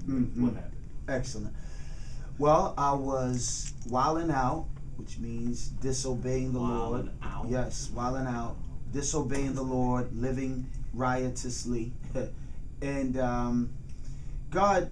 What happened? Excellent. Well, I was wilding out, which means disobeying the Lord. Out. Yes, wilding out, disobeying the Lord, living riotously. And God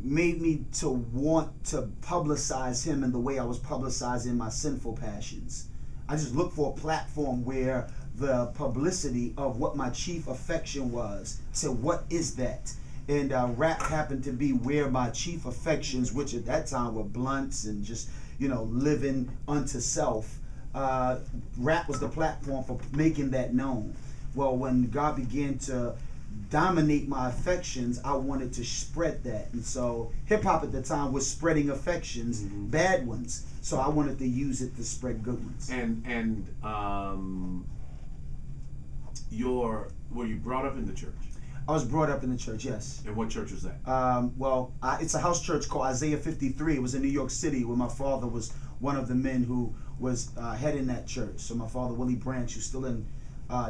made me to want to publicize him in the way I was publicizing my sinful passions. I just looked for a platform where the publicity of what my chief affection was. So what is that? And rap happened to be where my chief affections, which at that time were blunts and just, you know, living unto self. Rap was the platform for making that known. Well, when God began to dominate my affections, I wanted to spread that. And so hip hop at the time was spreading affections, bad ones. So I wanted to use it to spread good ones. And were you brought up in the church? I was brought up in the church, yes. And what church was that? Well, it's a house church called Isaiah 53. It was in New York City, where my father was one of the men who was heading that church. So my father, Willie Branch, who's still in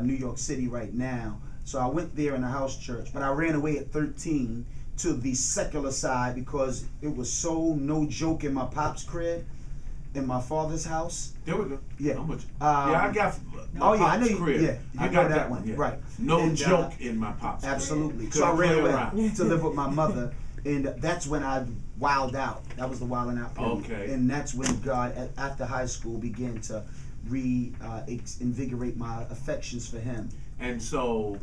New York City right now. So I went there in a house church, but I ran away at 13 to the secular side because it was so no joke in my pop's crib, in my father's house. There we go. Yeah. I'm with you. Yeah, I got I know you. crib. Yeah, I got that one. Yeah. Right. No And, joke in my pop's absolutely. crib. So I ran away around. to live with my mother, and that's when I wilded out. That was the wilding out period. Okay. And that's when God, after high school, began to reinvigorate my affections for Him. And so,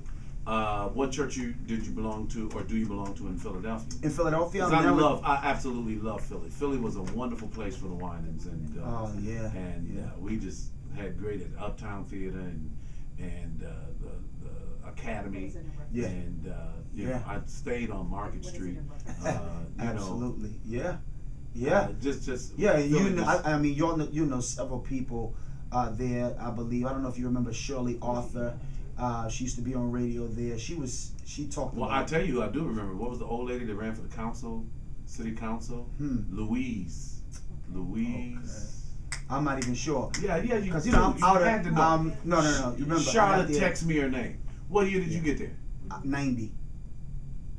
what church did you belong to, or do you belong to in Philadelphia? In Philadelphia, I absolutely love Philly. Philly was a wonderful place for the Winans, and we just had great at Uptown Theater and the Academy, and I stayed on Market Street. Absolutely, Philly you know, I mean, you know several people there. I believe. I don't know if you remember Shirley Arthur. She used to be on radio there. She talked. Well, about, I tell you, I do remember. What was the old lady that ran for the council, city council? Louise. Okay. I'm not even sure. Yeah, because you know I'm out had of. to know. No. You remember? Charlotte texted me her name. What year did you get there? 90.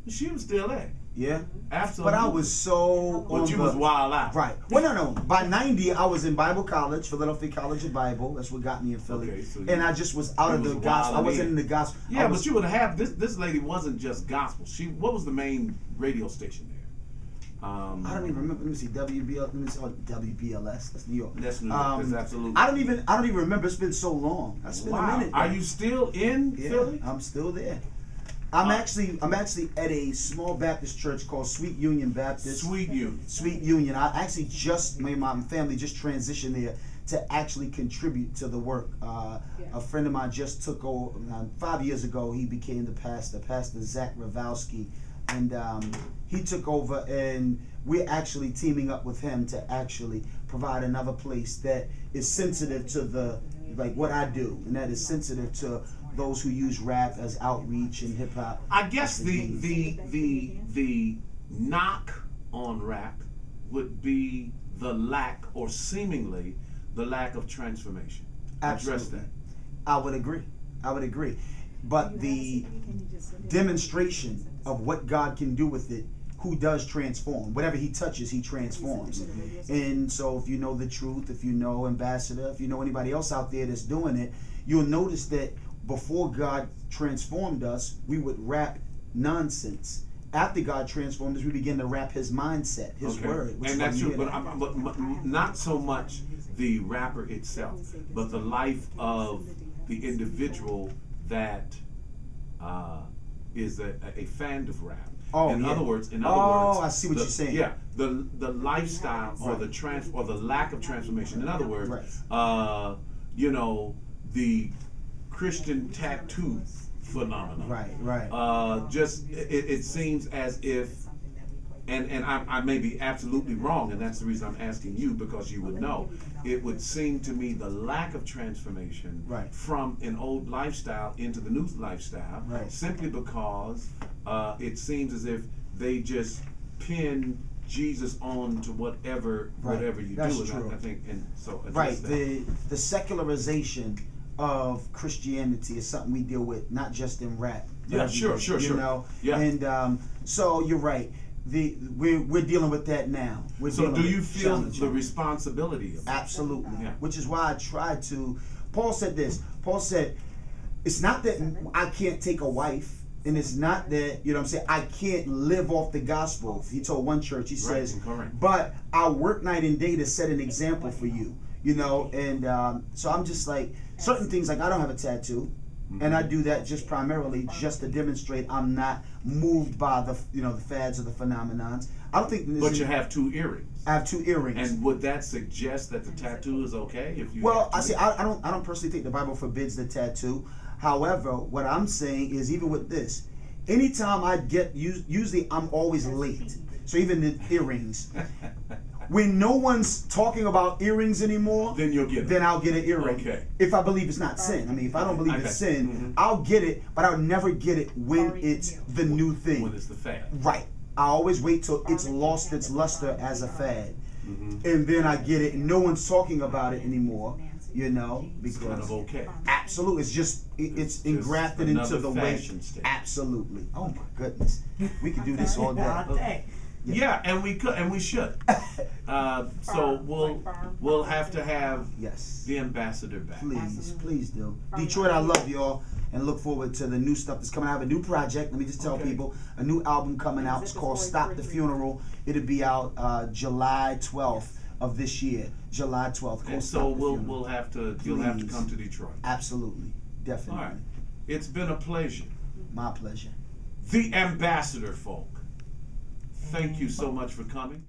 She was still there. Yeah, absolutely. But I was so. But you was wild out. Right. Well, no. By 90, I was in Bible college, Philadelphia College of Bible. That's what got me in Philly. Okay, so and I just was out of the gospel. I wasn't in the gospel. Yeah, but you would have this lady wasn't just gospel. What was the main radio station there? I don't even remember. Let me see. WBLS. That's New York. That's New York. That's absolutely. I don't even remember. It's been so long. It's been a minute. Are you still in Philly? I'm still there. I'm actually at a small Baptist church called Sweet Union Baptist. Sweet Union. I actually my family just transitioned there to actually contribute to the work. A friend of mine just took over 5 years ago. He became the pastor, Pastor Zach Ravowski, and he took over, and we're actually teaming up with him to actually provide another place that is sensitive to what I do, and that is sensitive to those who use rap as outreach and hip hop. I guess the knock on rap would be the lack, or seemingly the lack, of transformation. Absolutely. Address that. I would agree. But the demonstration of what God can do with it, who does transform. Whatever He touches, He transforms. And so if you know the truth, if you know Ambassador, if you know anybody else out there that's doing it, you'll notice that before God transformed us, we would rap nonsense. After God transformed us, we begin to rap His mindset, His word. And that's true, but not so much the rapper itself, but the life of the individual that is a fan of rap. In other words, I see what you're saying. Yeah, the lifestyle or the lack of transformation. In other words, the Christian tattoo phenomenon. Right. It seems as if, and I may be absolutely wrong, and that's the reason I'm asking you, because you would know. It would seem to me the lack of transformation from an old lifestyle into the new lifestyle, simply because it seems as if they just pin Jesus on to whatever you That's do. True. And I think, and so the secularization of Christianity is something we deal with not just in rap, Yeah, sure. You know, yeah. And so you're right. We're dealing with that now. So do you feel the responsibility of that? Absolutely. Yeah. Which is why I try to. Paul said this. Paul said, it's not that I can't take a wife. And it's not that, you know what I'm saying, I can't live off the gospel. He told one church, he says, but I'll work night and day to set an example for you. You know, and so I'm just like, certain things, like I don't have a tattoo. And I do that just primarily just to demonstrate I'm not moved by the the fads or the phenomenons. I don't think. But you have 2 earrings. I have 2 earrings. And would that suggest that the tattoo is okay if you? Well, I don't personally think the Bible forbids the tattoo. However, what I'm saying is, even with this, anytime I get usually I'm always late. So even the earrings. When no one's talking about earrings anymore, then you'll get it. Then I'll get an earring. Okay. If I believe it's not sin. I mean, if I don't believe it's sin, I'll get it, but I'll never get it when it's the new thing. When it's the fad. Right. I always wait till it's lost its luster as a fad. And then I get it, and no one's talking about it anymore, you know, because it's kind of okay. Absolutely. It's just it's engrafted into the way. Absolutely. Oh my goodness. We could do this all day. Yeah, and we could, and we should. So we'll have to have the ambassador back. Please do. Detroit, I love y'all, and look forward to the new stuff that's coming out. I have a new project. Let me just tell people, a new album coming out. It's called Stop the Funeral. It'll be out July 12th of this year. July 12th. And so you'll have to come to Detroit. Absolutely, definitely. All right. It's been a pleasure. My pleasure. The ambassador, folk. Thank you so much for coming.